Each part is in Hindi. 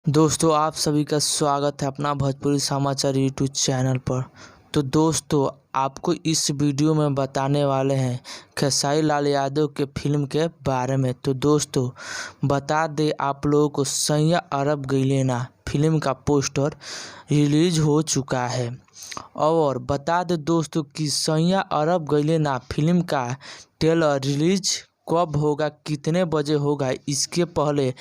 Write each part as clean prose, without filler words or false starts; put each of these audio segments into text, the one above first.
दोस्तों आप सभी का स्वागत है अपना भोजपुरी समाचार यूट्यूब चैनल पर। तो दोस्तों आपको इस वीडियो में बताने वाले हैं खेसारी लाल यादव के फिल्म के बारे में। तो दोस्तों बता दें आप लोगों को सैया अरब गइले ना फिल्म का पोस्टर रिलीज हो चुका है। और बता दें दोस्तों कि सैया अरब गइले ना फिल्म का ट्रेलर रिलीज कब होगा, कितने बजे होगा, इसके पहले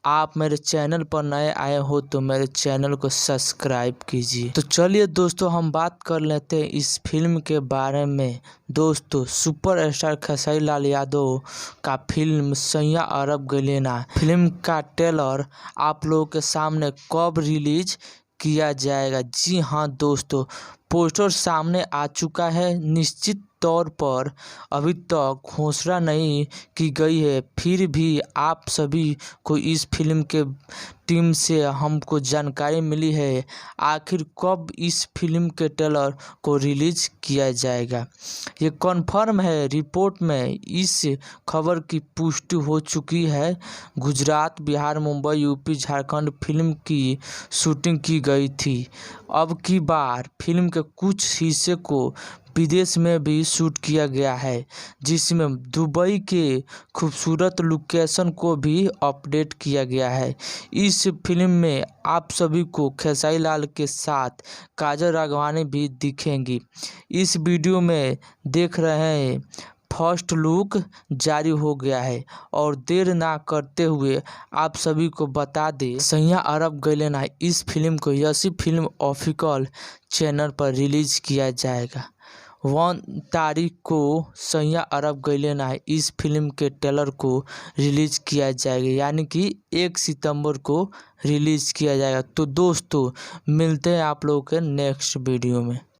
आप मेरे चैनल पर नए आए हो तो मेरे चैनल को सब्सक्राइब कीजिए। तो चलिए दोस्तों हम बात कर लेते हैं इस फिल्म के बारे में। दोस्तों सुपरस्टार खेसारी लाल यादव का फिल्म सैया अरब गइले ना फिल्म का ट्रेलर आप लोगों के सामने कब रिलीज किया जाएगा। जी हाँ दोस्तों, पोस्टर सामने आ चुका है। निश्चित तौर पर अभी तक घोषणा नहीं की गई है, फिर भी आप सभी को इस फिल्म के टीम से हमको जानकारी मिली है आखिर कब इस फिल्म के ट्रेलर को रिलीज किया जाएगा। ये कन्फर्म है, रिपोर्ट में इस खबर की पुष्टि हो चुकी है। गुजरात, बिहार, मुंबई, यूपी, झारखंड फिल्म की शूटिंग की गई थी। अब की बार फिल्म के कुछ हिस्से को विदेश में भी शूट किया गया है, जिसमें दुबई के खूबसूरत लोकेशन को भी अपडेट किया गया है। इस फिल्म में आप सभी को खेसारी लाल के साथ काजल राघवानी भी दिखेंगी। इस वीडियो में देख रहे हैं फर्स्ट लुक जारी हो गया है और देर ना करते हुए आप सभी को बता दें सैया अरब गइले ना इस फिल्म को यसी फिल्म ऑफिशियल चैनल पर रिलीज किया जाएगा। 1 तारीख को सैया अरब गइले ना इस फिल्म के ट्रेलर को रिलीज किया जाएगा, यानी कि 1 सितंबर को रिलीज किया जाएगा। तो दोस्तों मिलते हैं आप लोगों के नेक्स्ट वीडियो में।